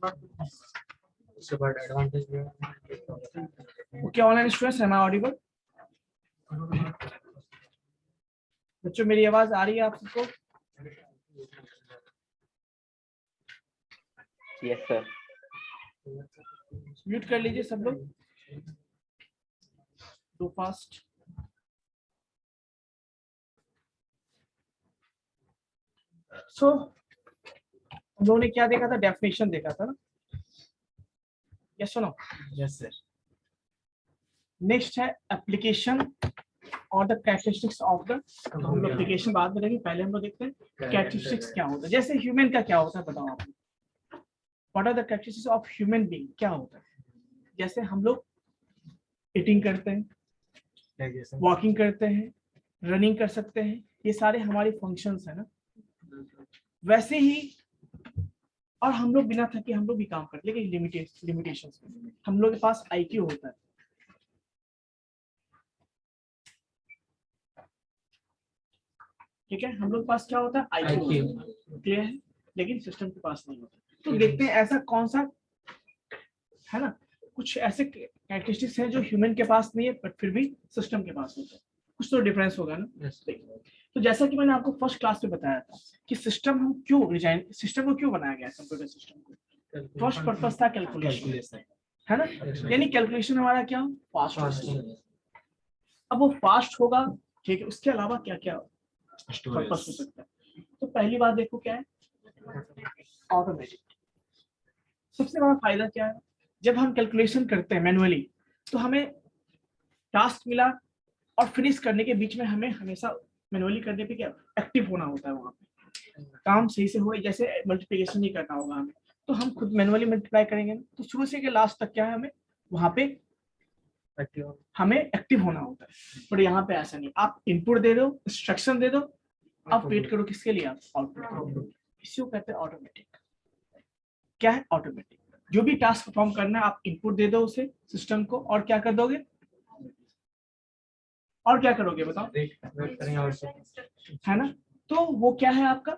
उसके बाद एडवांटेज भी है। Okay online students, am I audible? बच्चों मेरी आवाज आ रही है आप सबको? Yes sir. म्यूट कर लीजिए सब लोग, टू फास्ट। सो हम लोगों ने क्या देखा था? डेफिनेशन देखा था ना? यस सुनो। Yes sir. नेक्स्ट है एप्लीकेशन और द कैरेक्टरिस्टिक्स ऑफ द। हम लोग एप्लीकेशन बाद में देखेंगे, पहले हम लोग देखते हैं कैरेक्टरिस्टिक्स क्या होता है। जैसे ह्यूमन का क्या होता है बताओ आप? What are the characteristics of human being? क्या होता है? जैसे हम लोग ईटिंग करते हैं, वॉकिंग करते हैं, रनिंग कर सकते हैं, ये सारे हमारे फंक्शंस है ना। वैसे ही और हम लोग बिना थके हम लोग भी काम करते हैं, लेकिन लिमिटेशंस में। हम लोग के पास आईक्यू होता है, ठीक है? हम लोग के पास क्या होता है? आईक्यू, क्लियर है? लेकिन सिस्टम के पास नहीं होता। तो देखते हैं ऐसा कौन सा है ना, कुछ ऐसे कैरेक्टरिस्टिक्स हैं जो ह्यूमन के पास नहीं है बट फिर भी सिस्टम के पास होता है। कुछ तो डिफरेंस होगा ना। तो जैसा कि मैंने आपको फर्स्ट क्लास में बताया था कि सिस्टम हम क्यों डिजाइन, सिस्टम को क्यों बनाया गया कंप्यूटर सिस्टम को? फर्स्ट पर्पस था कैलकुलेशन, है ना? यानी कैलकुलेशन हमारा क्या फास्ट होगा। अब वो फास्ट होगा, ठीक है, उसके अलावा क्या क्या पर्पस हो सकता है? तो पहली बात देखो क्या है, ऑटोमेटिक। सबसे बड़ा फायदा क्या है? जब हम कैलकुलेशन करते हैं मैनुअली तो हमें टास्क मिला और फिनिश करने के बीच में हमें हमेशा मैनुअली करने पे क्या एक्टिव होना होता है, वहां पे काम सही से हो। जैसे मल्टीप्लिकेशन नहीं करना होगा हमें, तो हम खुद मैनुअली मल्टीप्लाई करेंगे, तो शुरू से लास्ट तक क्या है, हमें वहां पे हमें एक्टिव होना होता है। पर यहाँ पे ऐसा नहीं, आप इनपुट दे दो, इंस्ट्रक्शन दे दो, आप वेट करो किसके लिए? आप आउटपुट। इसी को कहते हैं ऑटोमेटिक। क्या है? ऑटोमेटिक। जो भी टास्क परफॉर्म करना है आप इनपुट दे दो उसे सिस्टम को, और क्या कर दोगे? और क्या करोगे बताओ? है ना? तो वो क्या है आपका,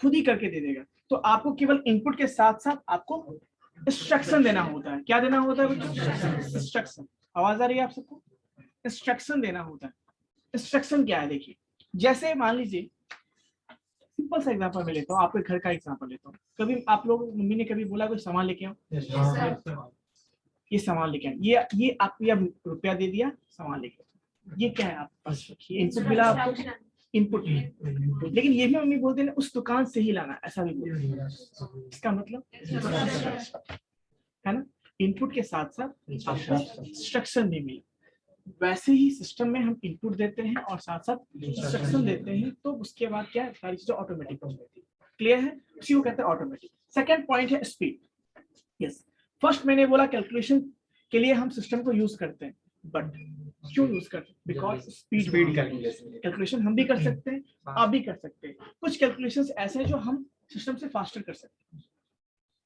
खुद ही करके दे देगा। तो आपको केवल इनपुट के साथ साथ आपको इंस्ट्रक्शन देना होता है। क्या देना होता है बच्चों? इंस्ट्रक्शन। आवाज आ रही है आप सबको? इंस्ट्रक्शन देना होता है। इंस्ट्रक्शन क्या है? देखिए, जैसे मान लीजिए सिंपल सा एग्जांपल मैं लेता हूँ, आपके घर का एग्जांपल लेता हूँ। कभी आप लोग, मम्मी ने कभी बोला कोई सामान लेके आओ, ये सामान लेके आए, ये आपको ये रुपया दे दिया, सामान लेके आओ। ये क्या है? आप पास रखिए, इनपुट मिला आपको, इनपुट। लेकिन ये भी मम्मी बोलते हैं उस दुकान से ही लाना, ऐसा भी बोलते। इसका मतलब है ना, इनपुट के साथ साथ आपको इंस्ट्रक्शन भी मिला। वैसे ही सिस्टम में हम इनपुट देते हैं और साथ साथ इंस्ट्रक्शन देते हैं, तो उसके बाद क्या है, सारी चीजें ऑटोमेटिक हो जाती है। क्लियर है? उसी को कहते हैं ऑटोमेटिक। सेकंड पॉइंट है स्पीड। यस, फर्स्ट मैंने बोला कैलकुलेशन के लिए हम सिस्टम को यूज करते हैं, बट क्यों यूज करते हैं? बिकॉज स्पीड कैलकुलेशन हम भी कर सकते हैं, आप भी कर सकते हैं। कुछ कैलकुलेशंस ऐसे हैं जो हम सिस्टम से फास्टर कर सकते हैं।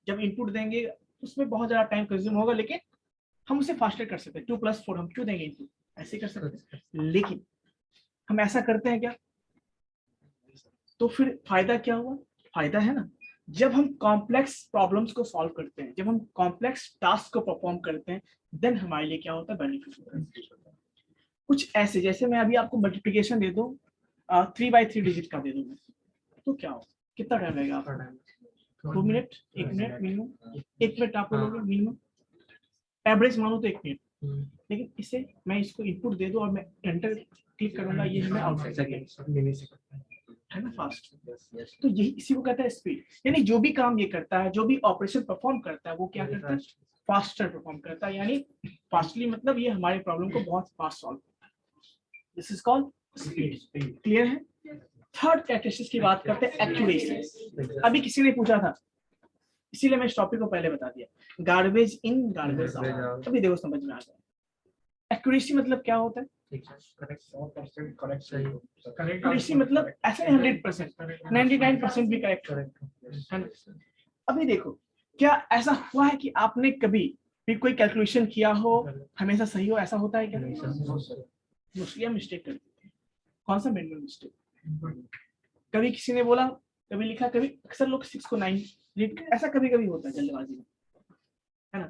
जब इनपुट देंगे उसमें बहुत ज्यादा टाइम कंज्यूम होगा, लेकिन हम उसे फास्टर कर सकते हैं। 2+4 हम क्यों देंगे इनपुट? ऐसे कर सकते हैं, लेकिन हम ऐसा करते हैं क्या? तो फिर फायदा क्या हुआ? फायदा है ना, जब हम कॉम्प्लेक्स प्रॉब्लम्स को सॉल्व करते हैं, जब हम कॉम्प्लेक्स टास्क को परफॉर्म करते हैं, देन हमारे लिए क्या होता है? बेनिफिट होता है। कुछ ऐसे, जैसे मैं अभी आपको मल्टीप्लिकेशन दे दूं 3/3 डिजिट का दे दूं, तो क्या हो, कितना टाइम लगेगा आपको? 2 मिनट, 1 मिनट मिनिमम। 1 मिनट आप लोगे मिनिमम, एवरेज मानो तो 1 मिनट। लेकिन इसे मैं इसको इनपुट दे दूं और मैं एंटर क्लिक करूंगा, ये हमें आउटपुट है ना, फास्ट। तो यही, इसी को कहता है स्पीड। यानी जो भी काम ये करता है, जो भी ऑपरेशन परफॉर्म करता है, वो क्या करता है? फास्टर परफॉर्म करता है। यानी फास्टली मतलब ये हमारे प्रॉब्लम को बहुत फास्ट सॉल्व करता है। This is called speed. Clear है? थर्ड कैरेक्टरिस्टिक्स की बात करते हैं, एक्यूरेसी। अभी किसी ने पूछा था, इसीलिए मैं इस टॉपिक को पहले बता दिया, गार्बेज इन गार्बेज आउट। अभी देखो समझ में आ गया। एक्यूरेसी मतलब क्या होता है? एक्यूरेसी मतलब ऐसे 100%, 99% भी करेक्ट है ना। अभी देखो, क्या ऐसा हुआ है कि आपने कभी भी कोई कैलकुलेशन किया हो हमेशा सही हो? ऐसा होता है क्या? मोस्टली हम मिस्टेक करते हैं। कौन सा मैनुअल मिस्टेक? कभी किसी ने बोला, कभी लिखा, कभी अक्सर लोग 6 को 9 रीड ऐसा कभी कभी होता है जल्दबाजी में, है ना।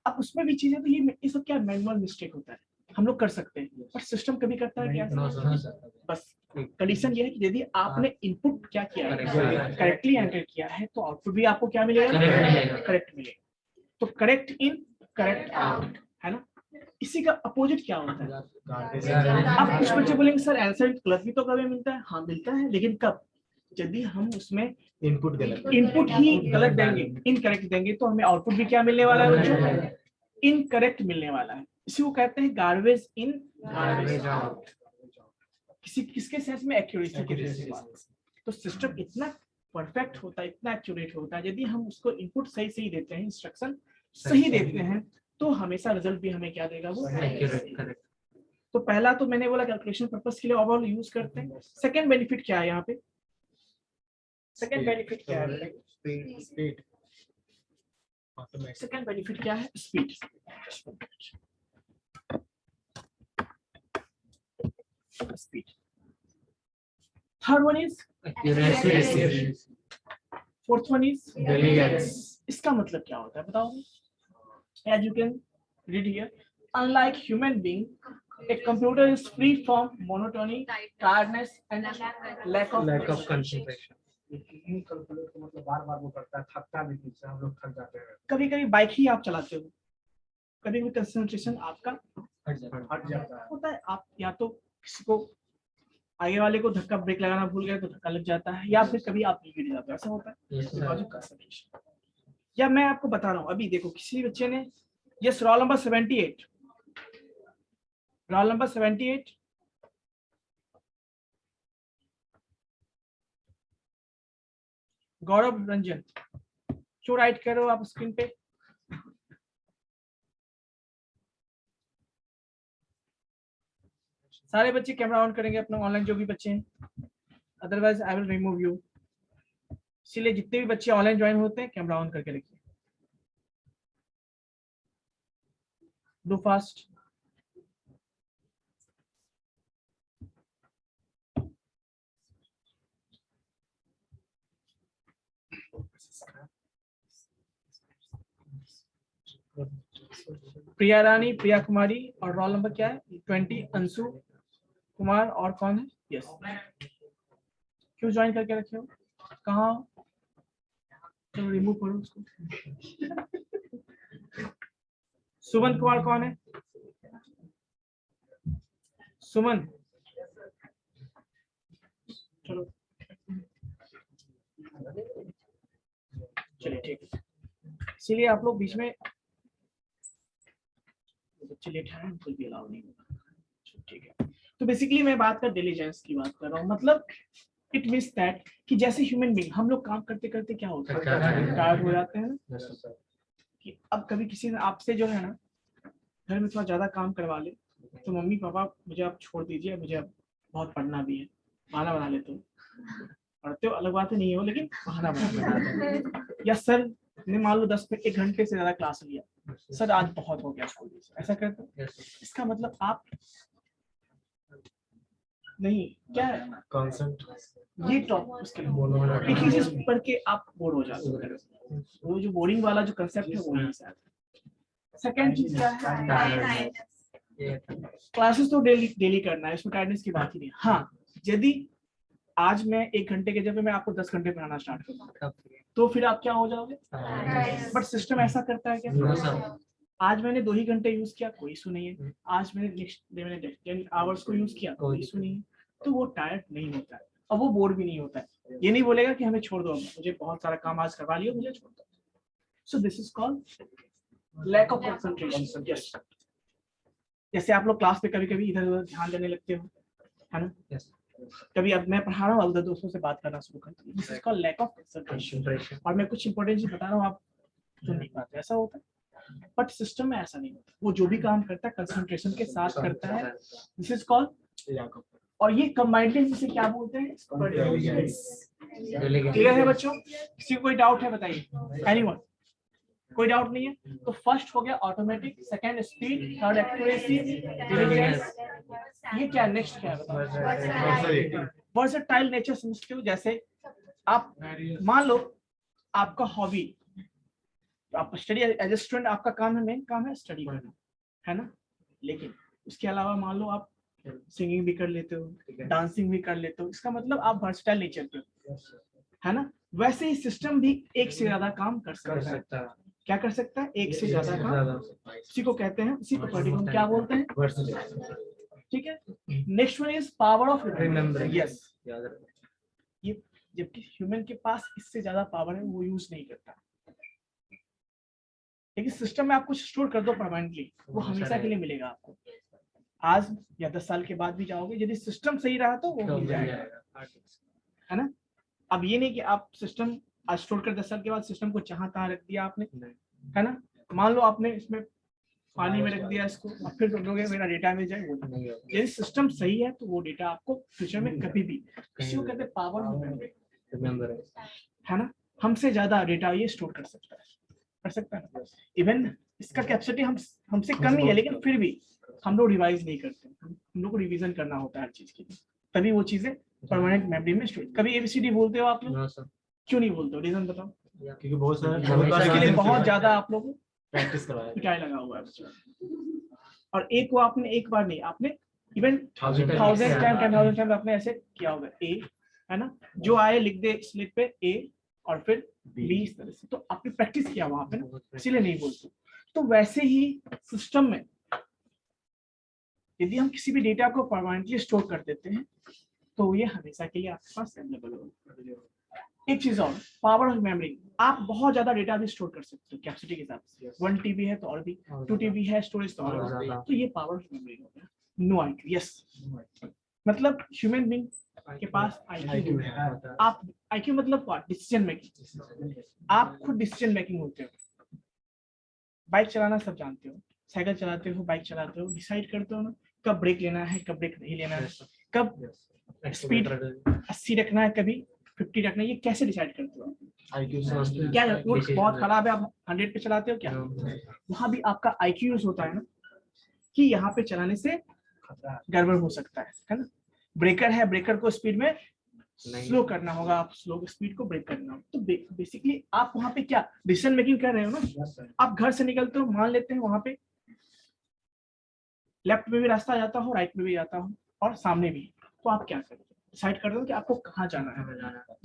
अब उसमें भी चीजें तो ये सब क्या मैनुअल मिस्टेक होता है, हम लोग कर सकते हैं, पर सिस्टम कभी करता है क्या? बस कंडीशन ये है कि यदि आपने इनपुट क्या किया है, करेक्टली एंटर किया है, तो आउटपुट भी आपको क्या मिलेगा? करेक्ट मिलेगा। तो करेक्ट इन करेक्ट आउट, है ना। इसी का अपोजिट क्या होता है? अब कुछ बच्चे बोलेंगे सर आंसर गलत भी तो कभी मिलता है। हाँ मिलता है, लेकिन कब? यदि हम उसमें इनपुट ही गलत देंगे, इनकरेक्ट देंगे, तो हमें आउटपुट भी क्या मिलने वाला है बच्चों? इनकरेक्ट मिलने वाला है। इसी को कहते हैं गार्बेज इन गार्बेज आउट। किसके सेंस में? एक्यूरेसी के सेंस में। तो सिस्टम इतना परफेक्ट होता है, इतना एक्यूरेट होता है, यदि हम उसको इनपुट सही देते हैं, इंस्ट्रक्शन सही देते हैं, तो हमेशा रिजल्ट भी हमें क्या देगा? वो एक्यूरेट। तो पहला तो मैंने बोला कैलकुलेशन पर्पस के लिए ओवरऑल यूज करते हैं। सेकंड बेनिफिट क्या है यहाँ पे? सेकंड बेनिफिट क्या है? स्पीड। सेकंड बेनिफिट क्या है? Speed. Speed. Third one is accuracy. Fourth one is elegance. इसका मतलब क्या होता है बताओ? As you can read here, unlike human being, a computer is free from monotony, tiredness, and lack of concentration. मतलब बार-बार वो करता है, थकता भी नहीं, हम लोग थक जाते हैं। कभी-कभी बाइक ही आप चलाते हो, कभी-कभी कंसंट्रेशन आपका हट जाता है। होता है। आप या तो किसी को आगे वाले को धक्का ब्रेक लगाना भूल गए तो धक्का लग जाता है, या फिर कभी आप गिर जाते हो, ऐसा होता है। या मैं आपको बता रहा हूँ, अभी देखो किसी बच्चे ने yes roll number 78, roll number 78, गौरव रंजन, क्यों राइट कर रहे हो आप स्क्रीन पे? सारे बच्चे कैमरा ऑन करेंगे अपना, ऑनलाइन जो भी बच्चे हैं, otherwise I will remove you. इसलिए जितने भी बच्चे ऑनलाइन ज्वाइन होते हैं कैमरा ऑन करके रखिए। Do fast. प्रिया रानी, प्रिया कुमारी, और रोल नंबर क्या है? 20 अंशु कुमार, और कौन है? यस। क्यों ज्वाइन करके रखे हो? कहाँ? चलो रिमूव करो उसको। सुमन कुमार कौन है? सुमन, चलो चलिए ठीक है। इसीलिए आप लोग बीच में बच्चे लेट आए हैं, कोई भी अलाउ नहीं होगा, ठीक है। तो बेसिकली मैं बात कर डिलीजेंस की बात कर रहा हूँ, मतलब इट मींस दैट कि जैसे ह्यूमन बीइंग हम लोग काम करते करते क्या होता है, टायर्ड हो जाते हैं ना। कि अब कभी किसी ने आपसे जो है ना घर में थोड़ा ज्यादा काम करवा ले, तो मम्मी पापा मुझे आप छोड़ दीजिए, मुझे अब बहुत पढ़ना भी है, बहाना बना लेते हो। पढ़ते हो अलग बात नहीं हो, लेकिन बहाना बना। या सर ने मान लो 10 मिनट 1 घंटे से ज्यादा क्लास लिया, सर आज बहुत हो गया स्कूल से, ऐसा करते हो। इसका मतलब आप नहीं क्या है ये टॉप उसके लिए एक ही चीज पढ़ के आप बोर हो जाते हो। वो जो बोरिंग वाला जो कंसेप्ट है वो नहीं है। सेकंड चीज क्या है? क्लासेस तो डेली करना है, इसमें टाइटनेस की बात ही नहीं। हाँ, यदि आज मैं 1 घंटे के जगह मैं आपको 10 घंटे पढ़ाना स्टार्ट करूँ तो फिर आप क्या हो जाओगे? बट सिस्टम ऐसा करता है क्या? आज मैंने 2 ही घंटे यूज किया, कोई इशू नहीं है। आज मैंने नेक्स्ट डे मैंने 10 आवर्स को यूज किया, कोई इशू नहीं है। तो वो टायर्ड नहीं होता है और वो बोर भी नहीं होता है। ये नहीं बोलेगा कि हमें छोड़ दो, मुझे बहुत सारा काम आज करवा लियो, मुझे छोड़ दो। So this is called lack of concentration. Yes, जैसे आप लोग क्लास पे कभी कभी इधर उधर ध्यान देने लगते हो, है ना। कभी अब मैं पढ़ा रहा हूँ, उधर दोस्तों से बात करना शुरू करते हैं, this is called lack of concentration. और मैं कुछ इंपॉर्टेंट चीज बता रहा हूँ, आप सुन नहीं पाते, ऐसा होता है। बट सिस्टम में ऐसा नहीं होता, वो जो भी काम करता है कंसंट्रेशन के साथ करता है। दिस इज कॉल्ड, और ये कंबाइंडली जिसे क्या बोलते हैं? क्लियर है बच्चों? किसी को कोई डाउट है बताइए? एनीवन? कोई डाउट नहीं है? तो फर्स्ट हो गया automatic, second speed, third accuracy, diligence. ये क्या नेक्स्ट क्या है बताओ? वर्सेटाइल नेचर समझते हो? जैसे आप मान लो आपका हॉबी, तो आप स्टडी एज ए स्टूडेंट आपका काम है, मेन काम है स्टडी करना, है ना। लेकिन उसके अलावा मान लो आप सिंगिंग भी कर लेते हो, डांसिंग भी कर लेते हो, इसका मतलब आप वर्सटाइल नेचर पे हो, है ना। वैसे ही सिस्टम भी एक से ज्यादा काम कर सकता है। क्या कर सकता है? एक से ज्यादा काम। उसी को कहते हैं, उसी प्रॉपर्टी को हम क्या बोलते हैं? ठीक है। Next one is power of remembering. Yes, ये जबकि ह्यूमन के पास इससे ज्यादा पावर है, वो यूज नहीं करता। लेकिन सिस्टम में आप कुछ स्टोर कर दो परमानेंटली, वो हमेशा के लिए मिलेगा आपको। आज या 10 साल के बाद भी जाओगे, यदि सिस्टम सही रहा तो वो मिल जाएगा, है ना। अब ये नहीं कि आप सिस्टम आज स्टोर कर 10 साल के बाद सिस्टम को जहां तहां रख दिया आपने, है ना। मान लो आपने इसमें पानी में रख दिया इसको, और फिर बोलोगे मेरा डेटा मिल जाए, वो नहीं। यदि सिस्टम सही है तो वो डेटा आपको फ्यूचर में कभी भी, इसी को कहते हैं पावर ऑफ मेमोरी, है ना। हमसे ज्यादा डेटा ये स्टोर कर सकता है। इवन इसका कैपेसिटी हमसे कम ही है, लेकिन फिर भी हम लोग रिवाइज नहीं करते, हम लोग को रिवीजन करना होता है हर चीज के लिए, तभी वो चीजें परमानेंट मेमोरी में स्टोर। कभी एबीसीडी बोलते हो आप लोग? क्यों नहीं बोलते हो? रीजन बताओ। क्योंकि बहुत सारे बहुत ज्यादा आप लोग प्रैक्टिस करवाया, पिटाई लगा हुआ है। और एक को आपने एक बार नहीं, आपने इवन 1000 टाइम 10,000 टाइम आपने ऐसे किया होगा। ए, है ना, जो आए लिख दे स्लिप पे ए और फिर बी, इस तरह से। तो आपने प्रैक्टिस किया वहां पे ना, इसलिए नहीं बोलते। तो वैसे ही सिस्टम में यदि हम किसी भी डेटा को परमानेंटली स्टोर कर देते हैं तो ये हमेशा के लिए आपके पास अवेलेबल होगा। एक चीज और, पावर ऑफ मेमोरी। आप बहुत ज्यादा डेटा भी स्टोर कर सकते हो कैपेसिटी के हिसाब से। 1 TB है तो और भी, 2 TB है स्टोरेज तो और भी। तो ये पावर ऑफ मेमोरी हो गया। नो आईक्यू, यस, मतलब ह्यूमन बीइंग के पास आईक्यू है। आप आईक्यू मतलब क्या? Decision making. आप खुद डिसीजन मेकिंग होते हो। बाइक चलाना सब जानते हो, साइकिल चलाते हो, बाइक चलाते हो, डिसाइड करते हो ना कब ब्रेक लेना है, कब ब्रेक नहीं लेना है, कब स्पीड 80 रखना है, कभी 50 रखना है। ये कैसे डिसाइड करते हो? क्या रोड बहुत खराब है, आप 100 पे चलाते हो क्या? वहां भी आपका आईक्यू यूज होता है ना, कि यहाँ पे चलाने से गड़बड़ हो सकता है ना। ब्रेकर है, ब्रेकर को स्पीड में स्लो करना होगा, आप स्लो स्पीड को ब्रेक करना होगा। तो बेसिकली आप वहां पे क्या डिसीजन मेकिंग कर रहे हो ना। आप घर से निकलते हो, मान लेते हैं वहां पे लेफ्ट में भी रास्ता जाता हो, राइट में भी जाता हो और सामने भी, तो आप क्या करते हो? डिसाइड करते हो कि आपको कहाँ जाना है।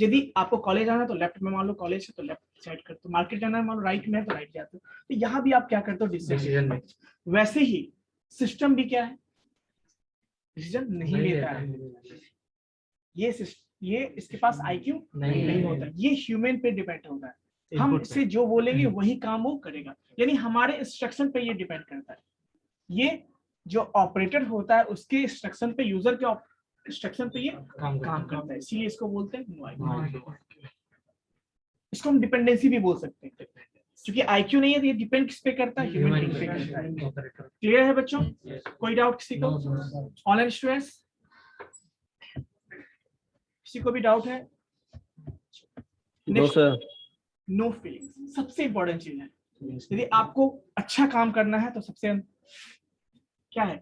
यदि आपको कॉलेज जाना है तो लेफ्ट में, मान लो कॉलेज है तो लेफ्ट डिसाइड करते हो। मार्केट जाना है मान लो राइट में है तो राइट जाते हो। तो यहाँ भी आप क्या करते हो? डिसीजन में। वैसे ही सिस्टम भी क्या है? डिसीजन नहीं लेता है। ये इसके पास आईक्यू नहीं होता, ये ह्यूमन पे डिपेंड होता है। हम इससे जो बोलेंगे वही काम वो करेगा, यानी हमारे इंस्ट्रक्शन पे ये डिपेंड करता है। ये जो ऑपरेटर होता है उसके इंस्ट्रक्शन पे, यूजर के इंस्ट्रक्शन पे ये काम करता है, इसीलिए इसको बोलते हैं। इसको हम डिपेंडेंसी भी बोल सकते हैं, क्योंकि आईक्यू नहीं है तो ये डिपेंड किस पे करता है? ह्यूमन बीइंग पे करता है। क्लियर है बच्चों? कोई डाउट किसी को? ऑनलाइन स्टूडेंट्स किसी को भी डाउट है? नो फीलिंग्स सबसे इंपॉर्टेंट चीज है। यदि आपको अच्छा काम करना है तो सबसे क्या है?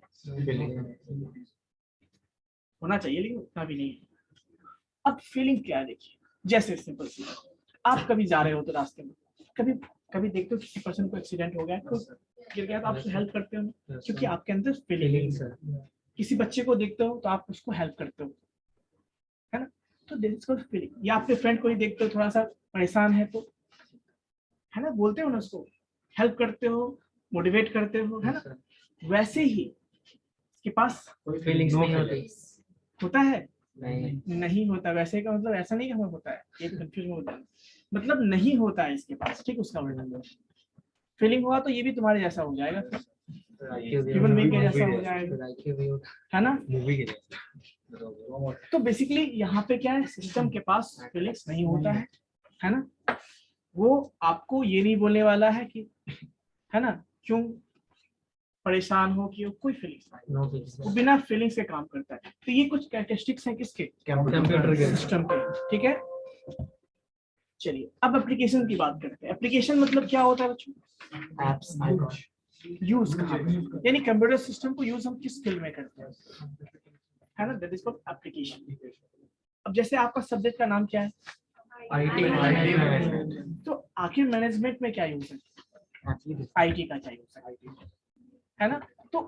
होना चाहिए, लेकिन उतना भी नहीं है। अब फीलिंग क्या है? देखिए, जैसे सिंपल सी, आप कभी जा रहे हो तो रास्ते में कभी देखते हो किसी पर्सन को एक्सीडेंट हो गया, तो गिर गया, तो आप उसको हेल्प करते हो क्योंकि आपके अंदर फीलिंग है। किसी बच्चे को देखते हो तो आप उसको हेल्प करते हो, है ना। तो दिस इज कॉल्ड फीलिंग। या अपने फ्रेंड को ही देखते हो थोड़ा सा परेशान है तो, है ना, बोलते हो ना उसको, हेल्प करते हो, मोटिवेट करते हो, है ना। वैसे ही इसके पास फीलिंग्स नहीं होती, होता है? नहीं होता। वैसे का मतलब ऐसा नहीं कि हमें होता है, ये कंफ्यूजन होता है, मतलब नहीं होता है इसके पास, ठीक। उसका मतलब फीलिंग हुआ तो ये भी तुम्हारे जैसा हो जाएगा, ह्यूमन बीइंग के जैसा हो जाएगा, है ना। तो बेसिकली यहाँ पे क्या है, सिस्टम के पास फीलिंग्स नहीं होता है ना। वो आपको ये नहीं बोलने वाला है कि, है ना, क्यों परेशान हो, कि कोई फीलिंग्स, वो बिना फीलिंग्स के काम करता है। तो ये कुछ कैरेक्टरिस्टिक्स हैं किसके? कंप्यूटर के सिस्टम के, ठीक है। चलिए अब एप्लीकेशन की बात करते हैं। एप्लीकेशन मतलब क्या होता है बच्चों? एप्स यूज कहाँ, यानी कंप्यूटर सिस्टम को यूज हम किस फील्ड में करते हैं, है ना, दैट इज कॉल्ड एप्लीकेशन। अब जैसे आपका सब्जेक्ट का नाम क्या है? IT तो आखिर मैनेजमेंट में क्या यूज है, आईटी का क्या यूज है ना। तो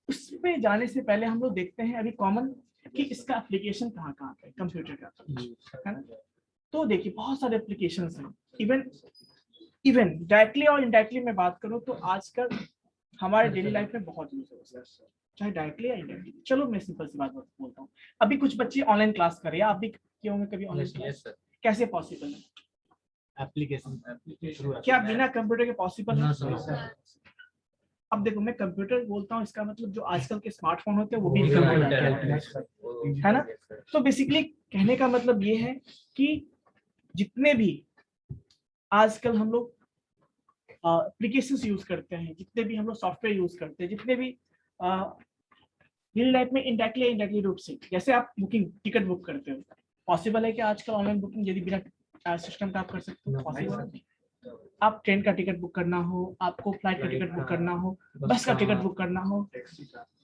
उसमें जाने से पहले हम लोग देखते हैं अभी कॉमन कि इसका एप्लीकेशन कहाँ कहाँ पे कंप्यूटर का है ना। तो देखिए बहुत सारे एप्लीकेशंस हैं, इवन डायरेक्टली और इनडायरेक्टली मैं बात करूँ तो आजकल हमारे डेली लाइफ में बहुत यूज होता है, चाहे डायरेक्टली या इनडायरेक्टली। चलो मैं सिंपल सी बात बोलता हूँ, अभी कुछ बच्चे ऑनलाइन क्लास कर रहे हैं, आप भी किए होंगे कभी ऑनलाइन क्लास, कैसे पॉसिबल है, एप्लीकेशन क्या बिना कंप्यूटर के पॉसिबल है। अब देखो मैं कंप्यूटर बोलता हूँ, इसका मतलब जो आजकल के स्मार्टफोन होते हैं वो भी कंप्यूटर है ना। तो बेसिकली कहने का मतलब ये है कि जितने भी आजकल हम लोग एप्लीकेशंस यूज करते हैं, जितने भी हम लोग सॉफ्टवेयर यूज करते हैं, जितने भी रियल लाइफ में इनडायरेक्टली रूप से, जैसे आप बुकिंग टिकट बुक करते हो, पॉसिबल है कि आजकल ऑनलाइन बुकिंग यदि बिना सिस्टम का आप कर सकते हो, पॉसिबल नहीं। आप ट्रेन का टिकट बुक करना हो, आपको फ्लाइट का टिकट बुक करना हो, बस का टिकट बुक करना हो,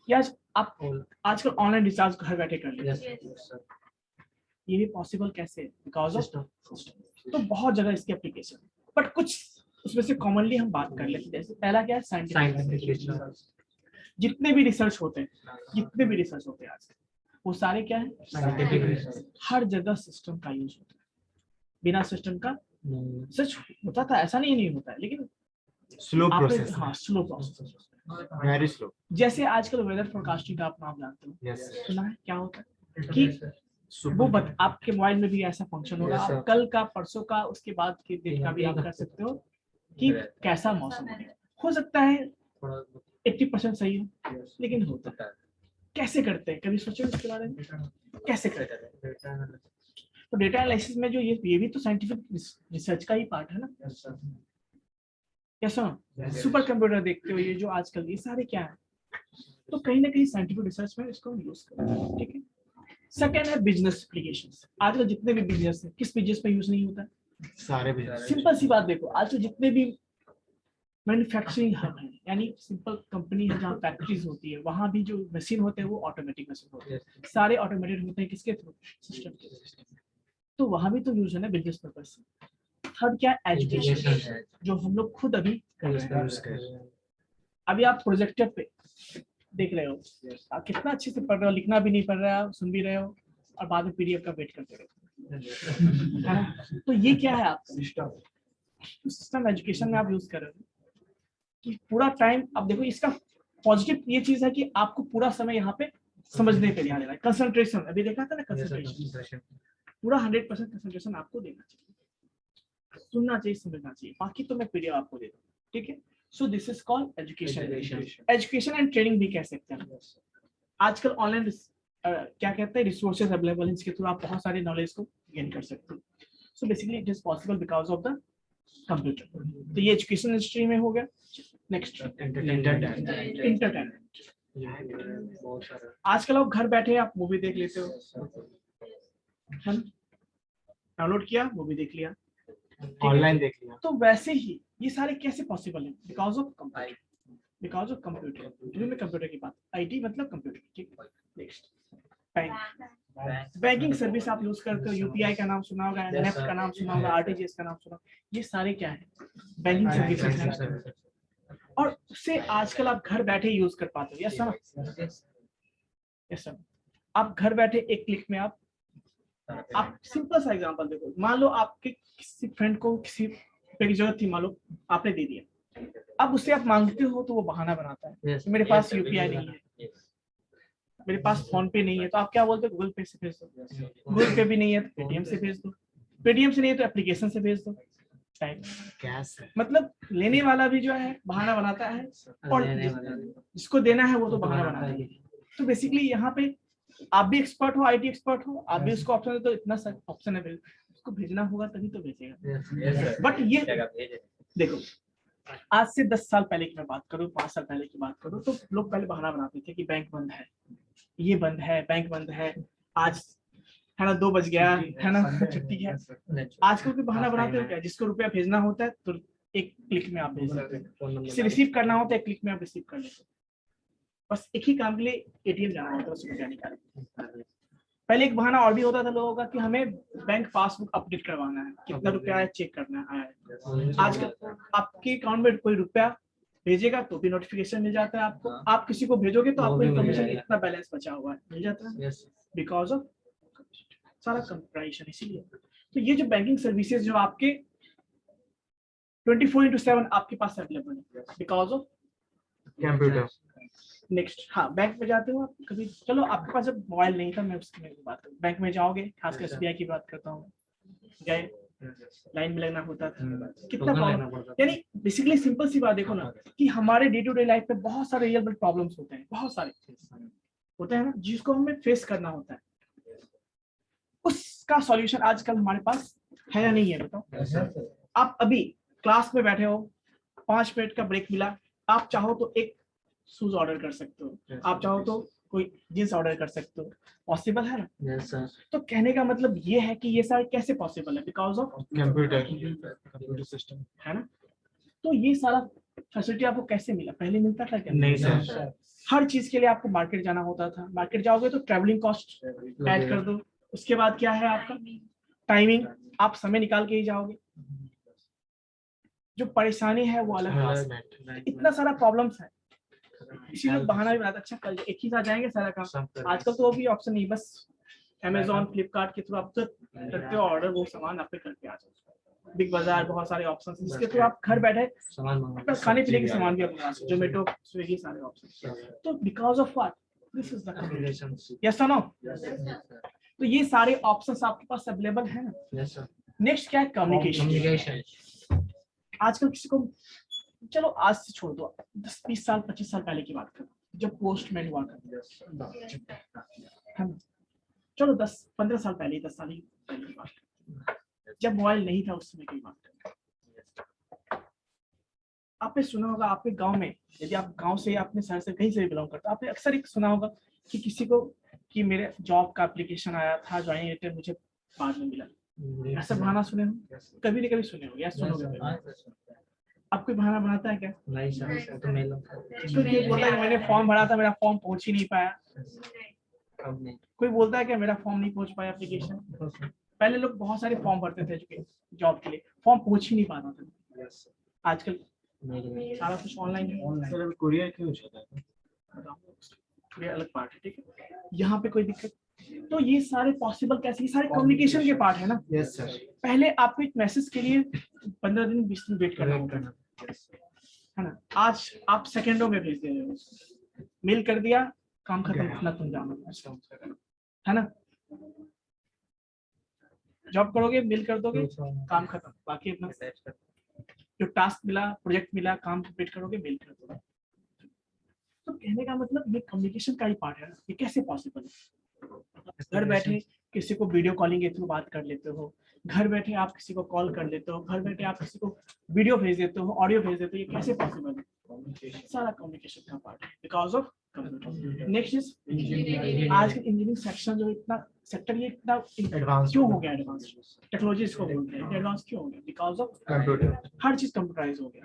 या आप आजकल ऑनलाइन रिचार्ज घर बैठे कर लेते हैं, ये भी पॉसिबल कैसे है, बिकॉज ऑफ सिस्टम। तो बहुत जगह इसके एप्लीकेशन, बट कुछ उसमें से कॉमनली हम बात कर लेते हैं। जैसे पहला क्या है, साइंटिफिक, जितने भी रिसर्च होते हैं आज वो सारे क्या है, साइंटिफिक। हर जगह सिस्टम का यूज होता है, बिना सिस्टम का सच होता था ऐसा नहीं होता है, लेकिन स्लो प्रोसेस, हाँ स्लो प्रोसेस, वेरी स्लो। जैसे आजकल वेदर फोरकास्टिंग का आप नाम जानते हो, यस सुना है, क्या होता है कि वो आपके मोबाइल में भी ऐसा फंक्शन होगा, आप कल का, परसों का, उसके बाद के दिन का भी आप कर सकते हो कि कैसा मौसम हो सकता है 80% सही हो, लेकिन होता है। कैसे करते हैं, कभी सोचो इसके बारे में, कैसे करते हैं। तो डेटा एनालिसिस में जो ये भी तो साइंटिफिक रिसर्च का ही पार्ट है ना। कैसा सुपर कंप्यूटर देखते हो, ये जो आजकल ये सारे क्या है, तो कहीं ना कहीं साइंटिफिक रिसर्च में इसको यूज करते हैं, ठीक है। सेकेंड है बिजनेस एप्लीकेशंस। आजकल जितने भी बिजनेस है, किस बिजनेस पे यूज नहीं होता है, सारे बिजनेस। सिंपल सी बात देखो, आजकल जितने भी मैन्युफैक्चरिंग हब है, यानी सिंपल कंपनी है जहाँ फैक्ट्रीज होती है, वहां भी जो मशीन होते हैं वो ऑटोमेटिक मशीन होते हैं, सारे ऑटोमेटेड होते हैं, किसके थ्रू, सिस्टम के। तो वहां भी तो यूज है ना बिजनेस पर्पज से। थर्ड क्या है, एजुकेशन, जो हम लोग खुद अभी कर रहे हैं। अभी आप प्रोजेक्टर पे देख रहे हो, आप कितना अच्छे से पढ़ रहे हो, लिखना भी नहीं पड़ रहा है, सुन भी रहे हो, और बाद में पीडीएफ का वेट करते रहो, है ना। तो ये क्या है, आपका सिस्टम एजुकेशन में आप यूज कर रहे हो कि पूरा टाइम। अब देखो इसका पॉजिटिव ये चीज है कि आपको पूरा समय यहाँ पे समझने पे ध्यान देना है, कंसंट्रेशन। अभी देखा था ना, कंसंट्रेशन पूरा 100% कंसंट्रेशन आपको देना चाहिए, सुनना चाहिए, समझना चाहिए। बाकी तो मैं पीडीएफ आपको दे दूँ, ठीक है। सो this is called education and training भी कह सकते हैं। आजकल ऑनलाइन क्या कहते हैं, रिसोर्सेज अवेलेबल हैं, जिसके थ्रू आप बहुत सारे नॉलेज को गेन कर सकते हो। So basically it is possible because of the computer. तो ये एजुकेशन इंडस्ट्री में हो गया। Next entertainment. आजकल आप घर बैठे आप मूवी देख लेते हो, है ना, डाउनलोड किया, मूवी देख लिया, ऑनलाइन देख लिया। तो वैसे ही ये सारे कैसे पॉसिबल है, because of computer, because of computer. जो मैं कंप्यूटर की बात, आईटी मतलब कंप्यूटर, ठीक है। नेक्स्ट बैंकिंग सर्विस आप यूज करते हो, यूपीआई का नाम सुना होगा, नेफ्ट का नाम सुना होगा, आरटीजीएस का नाम सुना होगा, ये सारे क्या है, बैंकिंग सर्विसेज है। और उससे आजकल आप घर बैठे यूज कर पाते हो। Yes sir, yes sir. आप घर बैठे एक क्लिक में आप सिंपल सा एग्जांपल देखो, मान लो आपके किसी फ्रेंड को किसी रुपए की जरूरत थी, मान लो आपने दे दिया, अब उससे आप मांगते हो तो वो बहाना बनाता है, मेरे पास यूपीआई नहीं है, मेरे पास फोन पे नहीं है, तो आप क्या बोलते हो, गूगल पे से भेज दो, गूगल पे भी नहीं है तो पेटीएम से भेज दो, पेटीएम से नहीं है तो एप्लीकेशन से भेज दो। कैश मतलब लेने वाला भी जो है बहाना बनाता है, और जिसको देना है वो तो बहाना बनाता है। तो बेसिकली यहाँ पे आप भी एक्सपर्ट हो, आईटी एक्सपर्ट हो, आप भी उसको ऑप्शन है, तो इतना सा ऑप्शन है, उसको भेजना होगा तभी तो भेजेगा। बट ये देखो, आज से 10 साल पहले की मैं बात करूँ, 5 साल पहले की बात करूँ, तो लोग पहले बहाना बनाते थे कि बैंक बंद है, ये बंद है, बैंक बंद है, आज है ना 2 बज गया है ना, छुट्टी है। आजकल के बहाना बनाते हो क्या, जिसको रुपया भेजना होता है तो एक क्लिक में आप भेज सकते हो, जिसे रिसीव करना होता है एक क्लिक में आप रिसीव कर लेते हो। बस एक ही काम के लिए एटीएम जाना होता है, उससे रुपया निकालने। पहले एक बहाना और भी होता था लोगों का कि हमें बैंक पासबुक अपडेट करवाना है, कितना रुपया आया चेक करना है। आजकल आपके अकाउंट में कोई रुपया भेजेगा तो भी नोटिफिकेशन मिल जाता है आपको, आप किसी को भेजोगे तो आपको इन्फॉर्मेशन कितना बैलेंस बचा हुआ है मिल जाता है, बिकॉज ऑफ सारा कंप्यूटराइजेशन। इसीलिए तो ये जो बैंकिंग सर्विसेज जो आपके 24/7 आपके पास अवेलेबल है बिकॉज ऑफ कंप्यूटर। नेक्स्ट, हाँ बैंक में जाते हो आप कभी, चलो आपके पास जब मोबाइल नहीं था मैं उसकी बात करूँ, बैंक में जाओगे, खासकर SBI की बात करता हूँ, गए लाइन में लगना होता था, कितना प्रॉब्लम, यानी बेसिकली सिंपल सी बात देखो ना कि हमारे डे टू डे लाइफ में बहुत सारे रियल वर्ल्ड प्रॉब्लम्स होते हैं, बहुत सारे होते हैं ना जिसको हमें फेस करना होता है, उसका सॉल्यूशन आजकल हमारे पास है या नहीं है बताओ। आप अभी क्लास में बैठे हो, 5 मिनट का ब्रेक मिला, आप चाहो तो एक शूज ऑर्डर कर सकते हो, आप चाहो तो कोई जींस ऑर्डर कर सकते हो, पॉसिबल है ना। Yes sir. तो कहने का मतलब ये है कि ये सारे कैसे पॉसिबल है, बिकॉज ऑफ कंप्यूटर सिस्टम, है ना। तो ये सारा फैसिलिटी आपको कैसे मिला, पहले मिलता था क्या? नहीं सर। हर चीज के लिए आपको मार्केट जाना होता था, मार्केट जाओगे तो ट्रैवलिंग कॉस्ट ऐड कर दो, उसके बाद क्या है आपका टाइमिंग, आप समय निकाल के ही जाओगे, जो परेशानी है वो अलग है, इतना सारा प्रॉब्लम्स है, इसी लोग बहाना भी बनाते अच्छा कल एक ही साथ जाएंगे सारा काम। आजकल तो वो भी ऑप्शन नहीं, बस Amazon फ्लिपकार्ट के थ्रू आप तो करते हो ऑर्डर, वो सामान आप पे करके आ जाओ। बिग बाजार बहुत सारे ऑप्शन हैं जिसके थ्रू आप घर बैठे अपना खाने पीने के सामान भी अपना सकते, जोमेटो स्विगी सारे ऑप्शन। तो because of what, this is the communication, yes और नो। तो ये सारे ऑप्शंस आपके पास अवेलेबल है ना। Yes sir. नेक्स्ट क्या है, कम्युनिकेशन। आजकल किसी को, चलो आज से छोड़ दो, 10-20 साल 25 साल पहले की बात करो, जब पोस्टमैन हुआ करते है ना, चलो 10-15 साल पहले, 10 साल ही पहले की बात करो, जब मोबाइल नहीं था उस समय की बात करो। आपने सुना होगा आपके गांव में, यदि आप गांव से अपने शहर से कहीं से भी बिलोंग करते हो, आपने अक्सर एक सुना होगा कि किसी को कि मेरे जॉब का एप्लीकेशन आया था, ज्वाइनिंग लेटर मुझे बाद में मिला, ऐसा बहाना सुने हो, कभी न कभी सुने हो या सुनोगे। आप कोई बहाना बनाता है क्या? नहीं सर, तो मैं कोई बोलता है कि मैंने फॉर्म भरा था, मेरा फॉर्म पहुंच ही नहीं पाया, कोई बोलता है कि मेरा फॉर्म नहीं पहुंच पाया एप्लीकेशन। पहले लोग बहुत सारे फॉर्म भरते थे जॉब के लिए, फॉर्म पहुंच ही नहीं पाता था, आजकल सारा कुछ ऑनलाइन है। सर अभी कुरियर क्यों होता है? थोड़ी अलग पार्ट है, ठीक है, यहाँ पे कोई दिक्कत। तो ये सारे पॉसिबल कैसे, ये सारे कम्युनिकेशन के पार्ट है ना। Yes sir. पहले आपको एक मैसेज के लिए 15 दिन 20 दिन वेट करना होता है ना, आज आप सेकंडों में भेज दे रहे हो, मेल कर दिया, काम खत्म, अपना तुम जानो, है ना। जॉब करोगे, मेल कर दोगे, काम खत्म, बाकी अपना जो टास्क मिला, प्रोजेक्ट मिला, काम कंप्लीट करोगे, मेल कर दोगे। तो कहने का मतलब ये कम्युनिकेशन का ही पार्ट है ना, ये कैसे पॉसिबल है। घर बैठे किसी को वीडियो कॉलिंग के थ्रू बात कर लेते हो, घर बैठे आप किसी को कॉल कर लेते हो, घर बैठे आप किसी को वीडियो भेज देते हो, ऑडियो भेज देते हो, ये कैसे पॉसिबल है, सारा कम्युनिकेशन का पार्ट है because of computer. Next is आज के इंजीनियरिंग सेक्शन जो इतना सेक्टर, ये इतना एडवांस क्यों हो गया, एडवांस टेक्नोलॉजी इसको बोलते हैं, एडवांस क्यों हो गया, बिकॉज ऑफ कंप्यूटर। हर चीज कंप्यूटराइज हो गया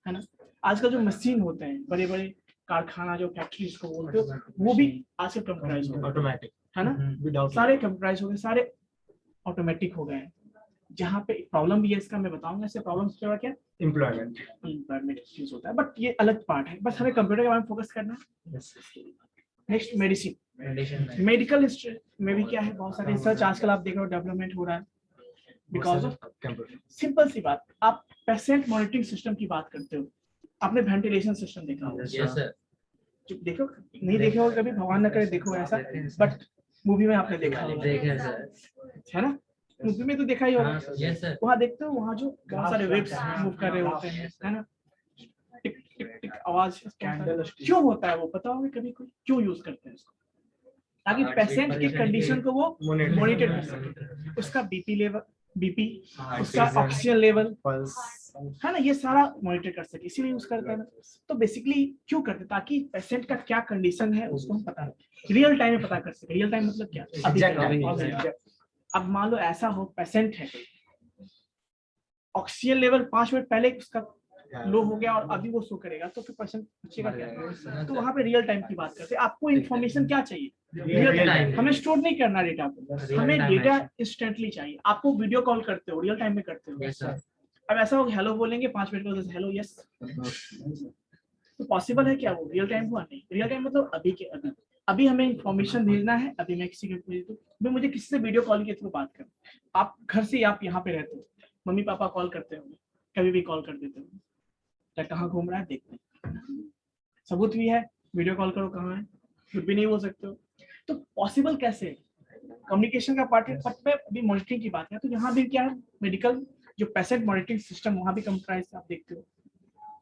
है ना। आजकल जो मशीन होते हैं, बड़े बड़े कारखाना जो फैक्ट्रीज को बोलते हो, वो भी आजकल कंप्यूटराइज हो गए, ऑटोमेटिक है ना, सारे कंप्यूटराइज हो गए, सारे ऑटोमेटिक हो गए हैं। जहाँ पे प्रॉब्लम भी है इसका मैं बताऊंगा, इससे प्रॉब्लम क्या एम्प्लॉयमेंट चीज होता है, बट ये अलग पार्ट है, बस हमें कंप्यूटर के बारे में फोकस करना है। नेक्स्ट मेडिसिन, मेडिकल में भी क्या है, बहुत सारे रिसर्च आजकल आप देख रहे हो डेवलपमेंट हो रहा है बिकॉज ऑफ कंप्यूटर। सिंपल सी बात, आप पेशेंट मॉनिटरिंग सिस्टम की बात करते हो, आपने वेंटिलेशन सिस्टम देखा होगा, यस सर। देखो नहीं देखे हो कभी, भगवान न करे देखो ऐसा, बट मूवी में आपने देखा होगा, है ना, मूवी में तो देखा ही होगा। वहाँ देखते हो, वहाँ जो बहुत सारे वेव्स मूव कर रहे होते हैं, है ना, टिक टिक टिक आवाज क्यों होता है वो पता होगा कभी, कोई क्यों यूज करते हैं उसको, ताकि पेशेंट की कंडीशन को वो मॉनिटर कर सके, उसका बीपी, उसका ऑक्सीजन लेवल, है ना, ये सारा मॉनिटर कर सके, इसीलिए यूज करते हैं ना। तो बेसिकली क्यों करते हैं, ताकि पेशेंट का क्या कंडीशन है उसको हम पता रियल टाइम में पता कर सके। रियल टाइम मतलब क्या, अभी अब मान लो ऐसा हो पेशेंट है, ऑक्सीजन लेवल 5 मिनट पहले उसका लो हो गया और अभी वो शो करेगा तो फिर पर्सन पूछेगा क्या। तो वहाँ पे रियल टाइम की बात करते हैं। आपको इन्फॉर्मेशन क्या चाहिए? Real time. हमें स्टोर नहीं करना डेटा को, हमें डेटा इंस्टेंटली चाहिए। आपको वीडियो कॉल करते हो, रियल टाइम में करते हो। अब ऐसा हो हेलो बोलेंगे 5 मिनट में हेलो यस, तो पॉसिबल है क्या? वो रियल टाइम हुआ नहीं। रियल टाइम मतलब अभी के अभी, अभी हमें इन्फॉर्मेशन भेजना है, अभी मैं किसी के मुझे किसी से वीडियो कॉल के थ्रू बात करूँ। आप घर से आप यहाँ पे रहते हो, मम्मी पापा कॉल करते होंगे, कभी भी कॉल कर देते हो, क्या कहाँ घूम रहा है देखते हैं, सबूत भी है, वीडियो कॉल करो कहाँ है, कुछ भी नहीं बोल सकते हो। तो पॉसिबल कैसे है? कम्युनिकेशन का पार्ट है। बट मैं अभी मॉनिटरिंग की बात है तो यहाँ भी क्या है, मेडिकल जो पेशेंट मॉनिटरिंग सिस्टम वहाँ भी कंप्यूटराइज आप देखते हो।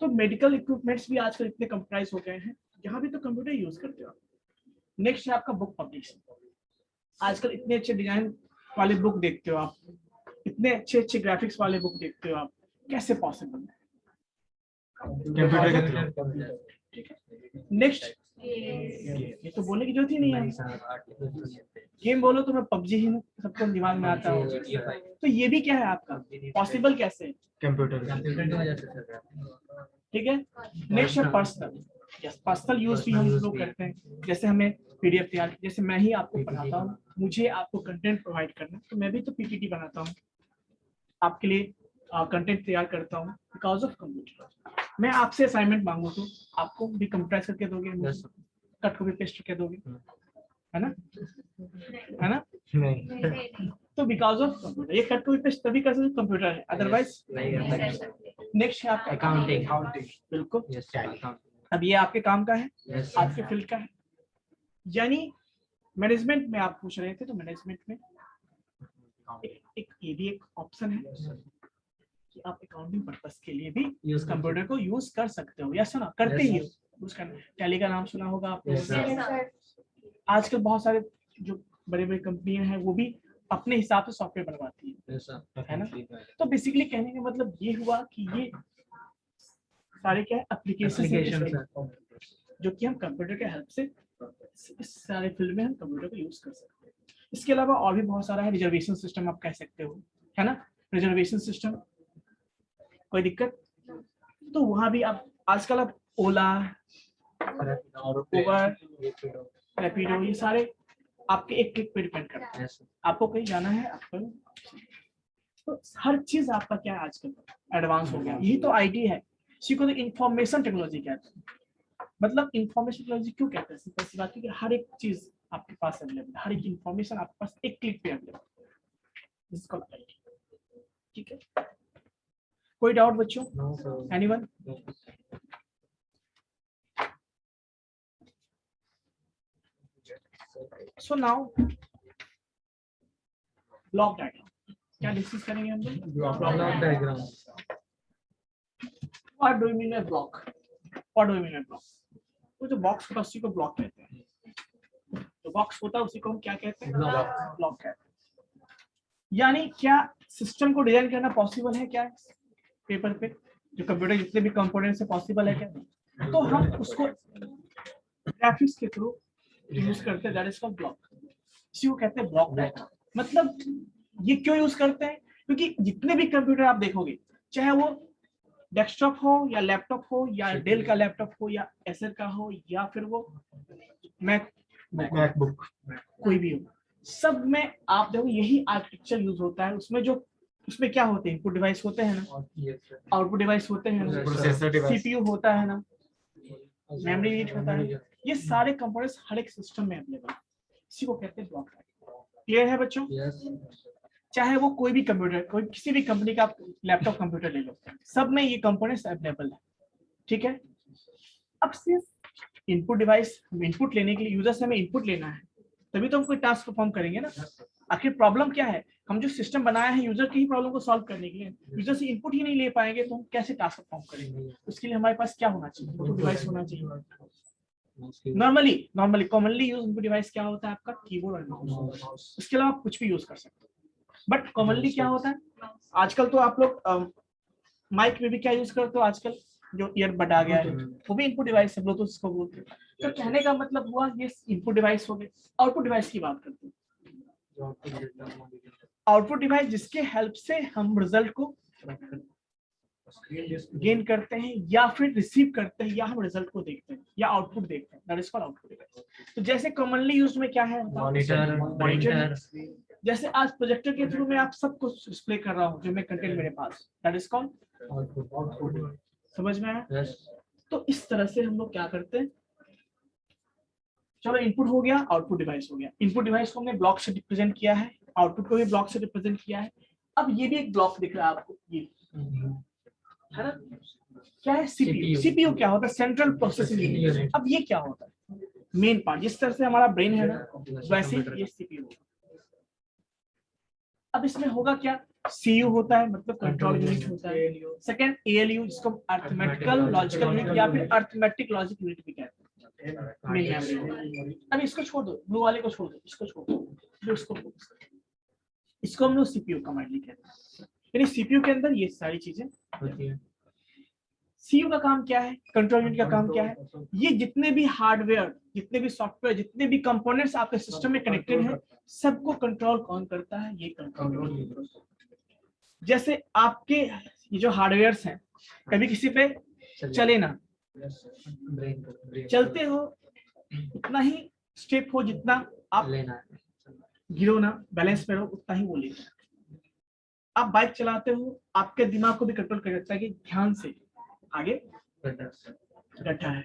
तो मेडिकल इक्विपमेंट्स भी आजकल इतने कंप्यूटराइज हो गए हैं, यहाँ भी तो कंप्यूटर यूज करते हो। नेक्स्ट है आपका बुक पब्लिशिंग। आजकल इतने अच्छे डिजाइन वाले बुक देखते हो आप, इतने अच्छे अच्छे ग्राफिक्स वाले बुक देखते हो आप, कैसे पॉसिबल है? कंप्यूटर के थ्रू। नेक्स्ट ये तो बोलने की जरूरत ही नहीं है। गेम बोलो तो मैं पबजी ही सबको दिमाग में आता है। तो ये भी क्या है आपका, पॉसिबल कैसे है? कंप्यूटर। ठीक है। नेक्स्ट है पर्सनल। यस, पर्सनल यूज भी हम लोग करते हैं। जैसे हमें पीडीएफ तैयार, जैसे मैं ही आपको पढ़ाता हूँ, मुझे आपको कंटेंट प्रोवाइड करना, तो मैं भी तो पीपीटी बनाता हूँ आपके लिए, कंटेंट तैयार करता हूँ बिकॉज ऑफ कंप्यूटर। मैं आपसे असाइनमेंट मांगू तो आपको भी कंप्रेस करके दोगे, कट कॉपी पेस्ट करके दोगे, है ना? है ना? नहीं। तो बिकॉज ऑफ कंप्यूटर, ये कट कॉपी पेस्ट तभी कर सकते कंप्यूटर है, अदरवाइज नेक्स्ट है आपका अकाउंटिंग। बिल्कुल। अब ये आपके काम का है, आपके फील्ड का है। यानी मैनेजमेंट में आप पूछ रहे थे, तो मैनेजमेंट में एक ये भी एक ऑप्शन है कि आप अकाउंटिंग पर्पस के लिए भी कंप्यूटर को यूज कर सकते हो, या सुना करते ही हो। उसका टैली का नाम सुना होगा आपने। आजकल बहुत सारे जो बड़े बड़े कंपनियां हैं वो भी अपने हिसाब से सॉफ्टवेयर बनवाती है ना? तो बेसिकली कहने का मतलब ये हुआ कि ये सारे क्या है एप्लीकेशन जो कि हम कंप्यूटर के हेल्प से इस सारे फील्ड में हम कंप्यूटर को यूज कर सकते हैं। इसके अलावा और भी बहुत सारा है। रिजर्वेशन सिस्टम आप कह सकते हो, है ना? रिजर्वेशन सिस्टम कोई दिक्कत? तो वहां भी आप आजकल आप ओला, उबर, रैपिडो, ये सारे आपके एक क्लिक पे डिपेंड करता है। आपको कहीं जाना है आपको, तो हर चीज आपका क्या है आजकल एडवांस हो गया। यही तो आईटी है, इसी को तो इंफॉर्मेशन टेक्नोलॉजी कहते हैं। मतलब इंफॉर्मेशन टेक्नोलॉजी क्यों कहते हैं? सिंपल सी बात है कि हर एक चीज आपके पास अवेलेबल है, हर एक इंफॉर्मेशन आपके पास एक क्लिक पे अवेलेबल है। ठीक है, कोई डाउट बच्चों? Anyone? So now block diagram क्या डिस्कस करेंगे हम लोग? Block diagram. What do you mean by block? What do you mean by block? वो जो बॉक्स होता है उसी को ब्लॉक कहते हैं। जो बॉक्स होता है उसी को हम क्या कहते हैं? ब्लॉक कहते हैं। यानी क्या सिस्टम को डिजाइन करना पॉसिबल है क्या पेपर पे? जो कंप्यूटर जितने भी कंपोनेंट्स है पॉसिबल है क्या? तो हम उसको ग्राफिक्स के थ्रू यूज करते हैं, दैट इज कॉल्ड ब्लॉक। इसी को कहते हैं ब्लॉक डायग्राम। मतलब ये क्यों यूज करते हैं? क्योंकि जितने भी कंप्यूटर आप देखोगे, चाहे वो डेस्कटॉप हो या लैपटॉप हो या डेल का लैपटॉप हो या एसर का हो या फिर वो मैकबुक, कोई भी हो, सब में आप देखो यही आर्किटेक्चर यूज होता है। उसमें क्या होते हैं? इनपुट डिवाइस होते हैं ना, आउटपुट डिवाइस होते हैं ना, प्रोसेसर डिवाइस, सीपीयू होता है ना, मेमोरी यूनिट होता है। ये सारे कंपोनेंट्स हर एक सिस्टम में अवेलेबल है। इसी को कहते हैं ब्लॉक डायग्राम। क्लियर है बच्चों? चाहे वो कोई भी कंप्यूटर, कोई किसी भी कंपनी का लैपटॉप कंप्यूटर ले लो, सब में ये कंपोनेंट्स अवेलेबल है। ठीक है। अब सिर्फ इनपुट डिवाइस, हम इनपुट लेने के लिए यूजर से हमें इनपुट लेना है, तभी तो हम कोई टास्क परफॉर्म करेंगे ना। आखिर प्रॉब्लम क्या है? हम जो सिस्टम बनाया है यूजर की ही प्रॉब्लम को सॉल्व करने के लिए, यूजर से इनपुट ही नहीं ले पाएंगे तो हम कैसे टास्क परफॉर्म करेंगे? उसके लिए हमारे पास क्या होना चाहिए? इनपुट डिवाइस होना चाहिए। Normally commonly use input device क्या होता है आपका? कीबोर्ड और माउस। इसके अलावा आप कुछ भी यूज कर सकते हो। बट कॉमनली क्या होता है आजकल? तो आप लोग माइक में भी क्या यूज करते हो आजकल? जो ईयरबड आ गया है वो भी इनपुट डिवाइस है, ब्लूटूथ इसको बोलते हैं। तो कहने का मतलब हुआ ये इनपुट डिवाइस हो गए। आउटपुट डिवाइस की बात करते हैं। आउटपुट डिवाइस जिसके हेल्प से हम रिजल्ट को गेन करते हैं या फिर रिसीव करते हैं, या हम रिजल्ट को देखते हैं या आउटपुट देखते हैं, that is called output device. तो जैसे कॉमनली यूज में क्या है, मॉनिटर, प्रिंटर, जैसे आज प्रोजेक्टर के थ्रू मैं आप सब कुछ डिस्प्ले कर रहा हूँ जो मैं कंटेंट मेरे पास, दैट इज कॉल्ड आउटपुट। समझ में आया। यस तो इस तरह से हम लोग क्या करते हैं, चलो इनपुट हो गया, आउटपुट डिवाइस हो गया। इनपुट डिवाइस को हमने ब्लॉक से रिप्रेजेंट किया है, आउटपुट को भी ब्लॉक से रिप्रेजेंट किया है। अब ये भी एक ब्लॉक दिख रहा है आपको, ये है ना, क्या है, सीपीयू। सीपीयू क्या होता है, सेंट्रल प्रोसेसिंग यूनिट। अब ये क्या होता है, मेन पार्ट। जिस तरह से हमारा ब्रेन है ना, वैसे ही ये सीपीयू होगा। अब इसमें होगा क्या, सीयू होता है, मतलब कंट्रोल यूनिट होता है। सेकंड एएलयू, जिसको अरिथमेटिकल लॉजिकल यूनिट या फिर अरिथमेटिक लॉजिक यूनिट भी कहते हैं, मेन मेमोरी। अब इसको छोड़ दो, ब्लू वाले को छोड़ दो, इसको छोड़ दो, इसको हम लोग सीपीयू कमांडली कहते हैं। यानी सीपीयू के अंदर ये सारी चीजें होती है। सीयू का काम क्या है, कंट्रोल यूनिट का काम क्या है, ये जितने भी हार्डवेयर, जितने भी सॉफ्टवेयर, जितने भी कंपोनेंट्स आपके सिस्टम में कनेक्टेड हैं, सबको कंट्रोल कौन करता है, ये कंट्रोल। जैसे आपके ये जो हार्डवेयर्स हैं, कभी किसी पे चले ना, चलते हो उतना ही स्टेप हो जितना आप लेना, गिरो ना, बैलेंस में रहो उतना ही वो लेता है। आप बाइक चलाते हो, आपके दिमाग को भी कंट्रोल कर सकता है कि ध्यान से आगे गड्ढा है,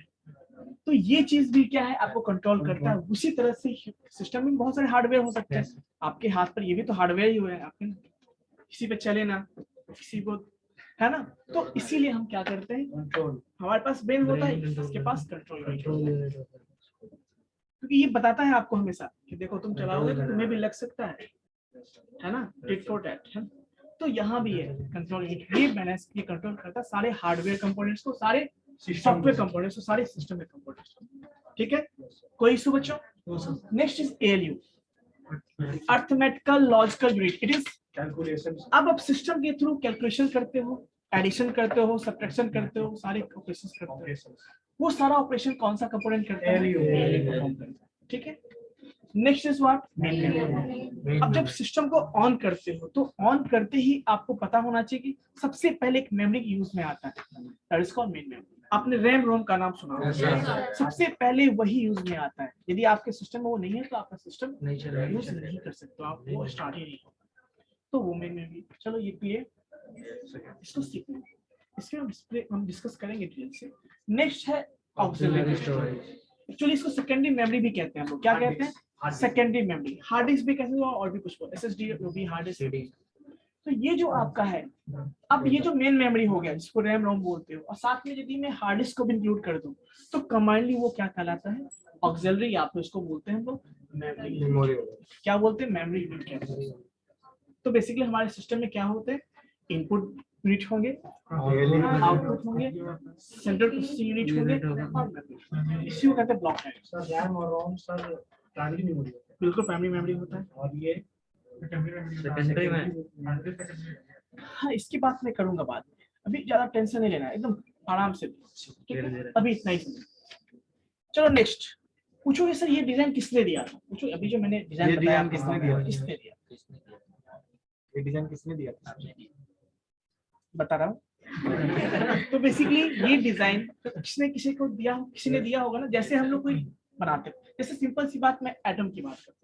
तो ये चीज भी क्या है, आपको कंट्रोल करता है। उसी तरह से सिस्टम में बहुत सारे हार्डवेयर हो सकते हैं आपके हाथ पर, ये भी तो हार्डवेयर ही हुए हैं आपके, किसी पे चले ना, किसी को, है ना। तो इसीलिए हम क्या करते हैं, हमारे पास ब्रेन होता है, इसके पास कंट्रोल यूनिट, क्योंकि ये बताता है आपको हमेशा कि देखो तुम चलाओगे तो तुम्हें भी लग सकता है ना, टिट फॉर टैट है। तो यहाँ भी है कंट्रोल यूनिट, ये बैलेंस, ये कंट्रोल करता है सारे हार्डवेयर कंपोनेंट्स को, सारे सॉफ्टवेयर कंपोनेंट्स को, सारे सिस्टम के कंपोनेंट्स को। ठीक है, कोई इशू बच्चों। Next is ALU, arithmetical logical unit. It is calculation. अब आप सिस्टम के थ्रू कैलकुलेशन करते हो, एडिशन करते हो, सब्ट्रैक्शन करते हो, सारे ऑपरेशंस करते हो। वो सारा ऑपरेशन कौन सा कंपोनेंट करता है, ठीक है। नेक्स्ट इज व्हाट, अब जब सिस्टम को ऑन करते हो तो ऑन करते ही आपको पता होना चाहिए कि सबसे पहले एक मेमोरी यूज में आता है, that is called main memory. आपने रैम रोम का नाम सुना होगा, सबसे पहले वही यूज में आता है। यदि आपके सिस्टम में वो नहीं है तो आपका सिस्टम यूज नहीं कर सकते, आप वो स्टार्ट ही नहीं होगा। तो वो मेन मेमोरी, चलो ये क्लियर, इसको सीखो, इसमें हम डिस्कस करेंगे डिटेल से। नेक्स्ट है ऑक्सिलरी स्टोरेज, एक्चुअली इसको सेकेंडरी मेमोरी भी कहते हैं हम लोग, क्या कहते हैं, सेकेंडरी मेमोरी। हार्ड डिस्क भी कहते हैं और भी कुछ, एसएसडी वो भी हार्ड डिस्क। तो ये जो आपका है, अब ये जो मेन मेमोरी हो गया जिसको रैम रोम बोलते हो, और साथ में यदि मैं हार्ड डिस्क को भी इंक्लूड कर दूं तो कमांडली वो क्या कहलाता है, ऑक्सिलरी, या तो इसको बोलते हैं हम लोग मेमोरी, क्या बोलते हैं, मेमोरी यूनिट कहते हैं। तो बेसिकली हमारे सिस्टम में क्या होते हैं, इनपुट यूनिट होंगे, आउटपुट होंगे, सेंट्रल प्रोसेसिंग यूनिट होंगे, और इसी को कहते हैं ब्लॉक डायग्राम। सर रैम और रोम सर प्राइमरी मेमोरी होता है। बिल्कुल प्राइमरी मेमोरी होता है। और ये सेकेंडरी में, हाँ, इसकी बात मैं करूंगा बाद में, अभी ज्यादा टेंशन नहीं लेना, एकदम आराम से, ठीक है, अभी इतना ही समझो। चलो नेक्स्ट पूछोगे, सर ये डिजाइन किसने दिया था, पूछो। अभी जो मैंने डिजाइन बताया किसने दिया, किसने दिया, ये डिजाइन किसने दिया, बता रहा हूँ। तो बेसिकली ये डिजाइन किसने किसी को दिया, किसी ने दिया होगा ना। जैसे हम लोग कोई बनाते हैं, जैसे सिंपल सी बात, मैं एटम की बात करता हूँ।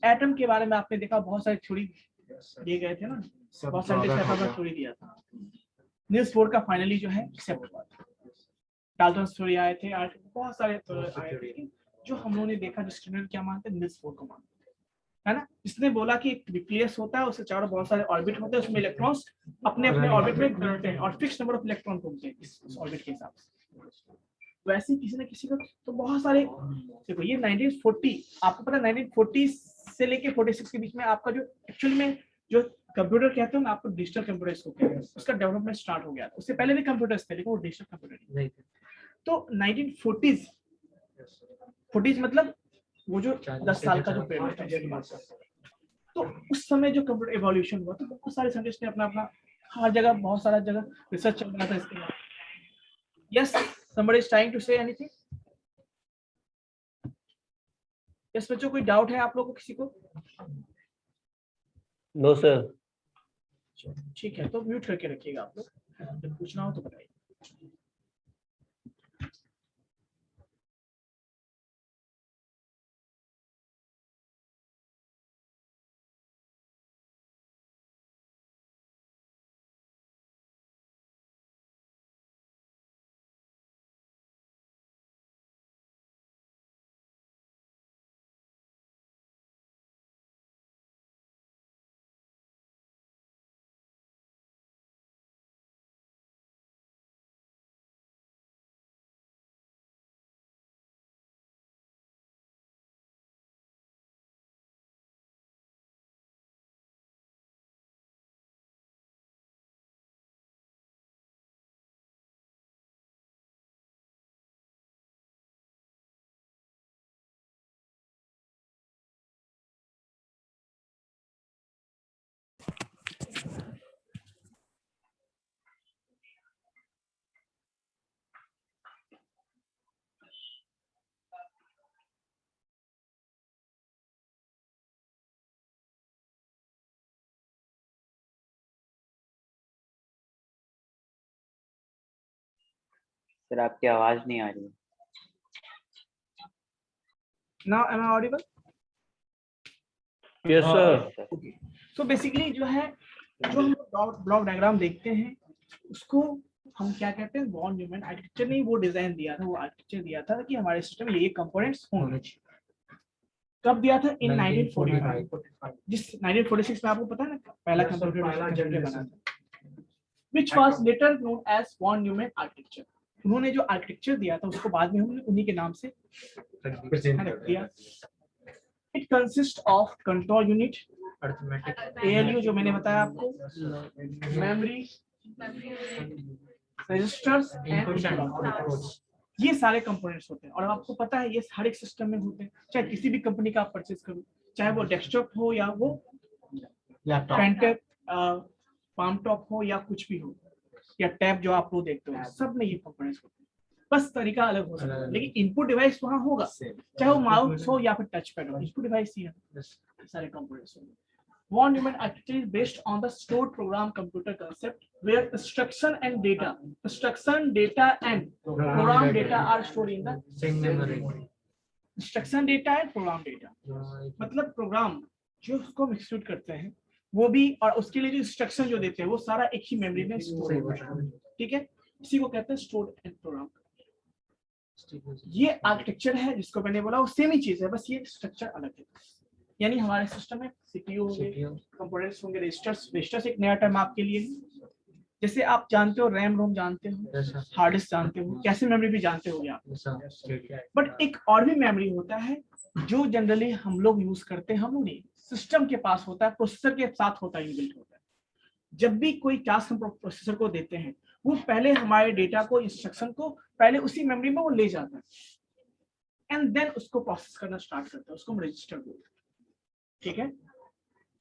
एटम के बारे में आपने देखा, बहुत सारे थ्योरी दिए गए थे ना, बहुत सारे थ्योरी दिया था। नील्स बोर का फाइनली जो है एक्सेप्ट हुआ था, डाल्टन थ्योरी आए थे, बहुत सारे आए थे, जो हम लोगों ने देखा जिसके क्या मानते हैं, नील्स बोर को मानते है ना। इसने बोला कि एक न्यूक्लियस होता है, उसके चारों बहुत सारे ऑर्बिट होते हैं, उसमें इलेक्ट्रॉन्स अपने अपने ऑर्बिट में घूमते हैं और फिक्स नंबर ऑफ इलेक्ट्रॉन घूमते हैं इस ऑर्बिट के हिसाब से। वैसे किसी न किसी को तो बहुत सारे, देखो ये 1940, आपको पता है 1940 से लेके 46 के बीच में आपका जो एक्चुअली में जो कंप्यूटर कहते हैं ना, आपको डिजिटल कंप्यूटर इसको कहते हैं, उसका डेवलपमेंट स्टार्ट हो गया था। उससे पहले भी कंप्यूटर्स थे लेकिन वो डिजिटल कंप्यूटर नहीं थे। तो 1940s मतलब वो जो 10 साल का जो पीरियड है, तो उस समय जो कंप्यूटर एवोल्यूशन हुआ तो बहुत सारे साइंटिस्ट ने अपना अपना हर जगह बहुत सारा जगह रिसर्च चल रहा था इसके बाद। Yes, somebody is trying to say anything? Yes बच्चों, कोई डाउट है आप लोगों को, किसी को? No sir. ठीक है, तो म्यूट करके रखिएगा आप लोग। जब पूछना हो तो बताइए। सर आपकी आवाज नहीं आ रही। Now am I audible? Yes, sir. Okay. So basically जो है, जो हम ब्लॉक डायग्राम देखते हैं उसको हम क्या कहते हैं, वॉन न्यूमैन आर्किटेक्चर ने वो डिजाइन दिया था, वो आर्किटेक्चर दिया था कि हमारे सिस्टम में ये कंपोनेंट्स होंगे। कब दिया था? इन 1945। जिस 1946 में आपको पता है ना पहला कंप्यूटर बना था, which was later known as von Neumann architecture. उन्होंने जो आर्किटेक्चर दिया था उसको बाद में हमने उन्हीं के नाम से रख दिया। It consists of control unit, ALU जो मैंने बताया आपको, memory, registers and ये सारे कंपोनेंट्स होते हैं। और आपको पता है ये हर एक सिस्टम में होते हैं, चाहे किसी भी कंपनी का आप परचेज करो, चाहे वो डेस्कटॉप हो या वो पेंटॉप पाम टॉप हो या कुछ भी हो, या टैब जो आप वो देखते हो, सब में ये कंपोनेंट्स होते हैं। बस तरीका अलग हो सकता है, लेकिन इनपुट डिवाइस वहाँ होगा, चाहे वो माउस हो या फिर टच पैड हो, इनपुट डिवाइस ही है, सारे कंपोनेंट्स होंगे। Von Neumann architecture is based on the stored program computer concept, where instruction and data and program data are stored in the same memory. Instruction data and program data, मतलब programme जो उसको हम execute करते हैं वो भी, और उसके लिए जो इंस्ट्रक्शन जो देते हैं वो सारा एक ही मेमोरी में स्टोर होता है। ठीक है, इसी को कहते हैं स्टोर्ड एंड प्रोग्राम। ये आर्किटेक्चर है जिसको मैंने बोला, वो सेम ही चीज है, बस ये स्ट्रक्चर अलग है। यानी हमारे सिस्टम में सीपीयू होंगे, कंपोनेंट्स होंगे, रजिस्टर्स एक नया टर्म आपके लिए है। जैसे आप जानते हो रैम रोम जानते हो, हार्ड डिस्क जानते हो, कैसे मेमोरी भी जानते होगे आप, बट एक और भी मेमोरी होता है जो जनरली हम लोग यूज करते हैं, हम लोग नहीं, सिस्टम के पास होता है, प्रोसेसर के साथ होता है, इनबिल्ट होता है। जब भी कोई टास्क हम प्रोसेसर को देते हैं, वो पहले हमारे डेटा को, इंस्ट्रक्शन को पहले उसी मेमोरी में वो ले जाता है एंड देन उसको प्रोसेस करना स्टार्ट करता है, उसको हम रजिस्टर बोलते हैं। ठीक है,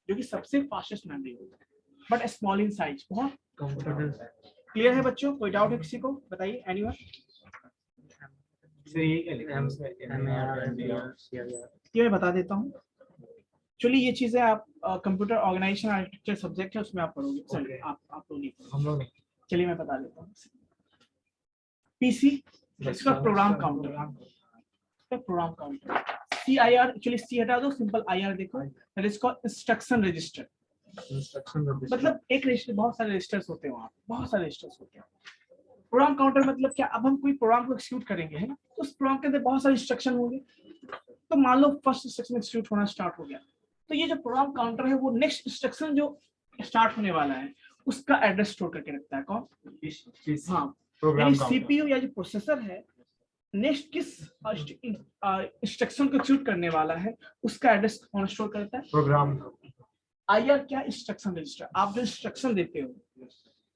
जो कि सबसे फास्टेस्ट मेमोरी होता है, बट स्मॉल इन साइज, बहुत क्लियर है बच्चों? कोई डाउट है किसी को? बताइए, एनीवन? मैं बता देता हूँ, चलिए ये चीजें आप कंप्यूटर ऑर्गेनाइजेशन आर्किटेक्चर सब्जेक्ट है उसमें आप पढ़ोगे, सॉरी आप लोग नहीं पढ़ोगे। चलिए मैं बता देता हूँ। पीसी, इसका program counter, CIR, actually see हटा दो, सिंपल IR देखो, that is called instruction register. मतलब एक रजिस्टर, बहुत सारे रजिस्टर्स होते हैं वहाँ, बहुत सारे रजिस्टर्स होते हैं। प्रोग्राम काउंटर मतलब क्या, अब हम कोई प्रोग्राम को एक्सिक्यूट करेंगे है ना, तो उस प्रोग्राम के अंदर बहुत सारे इंस्ट्रक्शन होंगे। तो मान लो फर्स्ट इंस्ट्रक्शन एक्सिक्यूट होना स्टार्ट हो गया, तो ये जो प्रोग्राम काउंटर है वो नेक्स्ट इंस्ट्रक्शन जो स्टार्ट होने वाला है उसका एड्रेस स्टोर करके रखता है। कौन? हाँ, यानी सीपीयू या जो प्रोसेसर है नेक्स्ट किस इंस्ट्रक्शन को एक्सिक्यूट करने वाला है उसका एड्रेस कौन स्टोर करता है? प्रोग्राम। IR क्या? Instruction register. आप जो इंस्ट्रक्शन देते हो,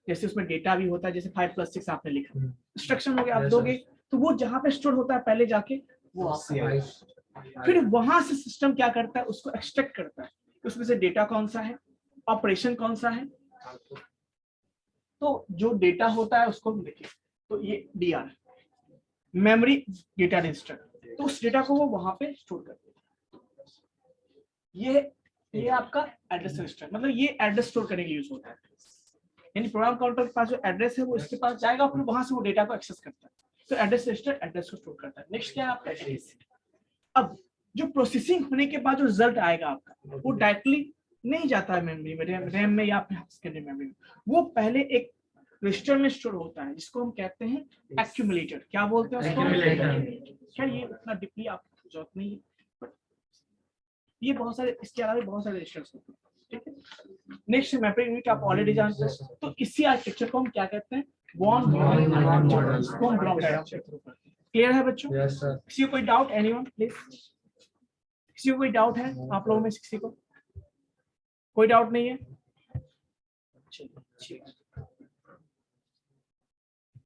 जैसे उसमें डेटा भी होता है, जैसे 5 + 6 आपने लिखा, इंस्ट्रक्शन हो गया, आप दोगे तो वो जहाँ पे स्टोर होता है पहले जाके वो फिर वहां से सिस्टम क्या करता है, उसको एक्सट्रैक्ट करता है, उसमें से डेटा कौन सा है, ऑपरेशन कौन सा है। तो जो डेटा होता है उसको हम देखें, तो ये DR मेमोरी डेटा रजिस्टर, तो उस डेटा को वो वहां पे स्टोर करते हैं। ये आपका एड्रेस रजिस्टर, मतलब ये एड्रेस स्टोर करने के लिए यूज होता है। यानी प्रोग्राम काउंटर के पास जो एड्रेस है वो इसके पास जाएगा, फिर वहां से वो डेटा को एक्सेस करता है। तो एड्रेस रजिस्टर एड्रेस को स्टोर करता है। नेक्स्ट क्या है आपका एड्रेस। अब जो प्रोसेसिंग होने के बाद जो रिजल्ट आएगा आपका, वो डायरेक्टली नहीं जाता है मेमोरी में, रैम में या फिर सेकेंडरी मेमोरी में, वो पहले एक रजिस्टर में स्टोर होता है जिसको हम कहते हैं एक्यूमुलेटर। क्या बोलते हैं उसको? क्या ये उतना डीपली आपको जरूरत नहीं है, बट ये बहुत सारे, इसके अलावा बहुत सारे रजिस्टर्स होते हैं। ठीक है, नेक्स्ट मेमोरी यूनिट आप ऑलरेडी जानते हैं। तो इसी आर्किटेक्चर को हम क्या कहते हैं? Von model. क्लियर है बच्चों? किसी को कोई डाउट? Anyone please? किसी को कोई डाउट है आप लोगों में से किसी को? कोई डाउट नहीं है? चलिए।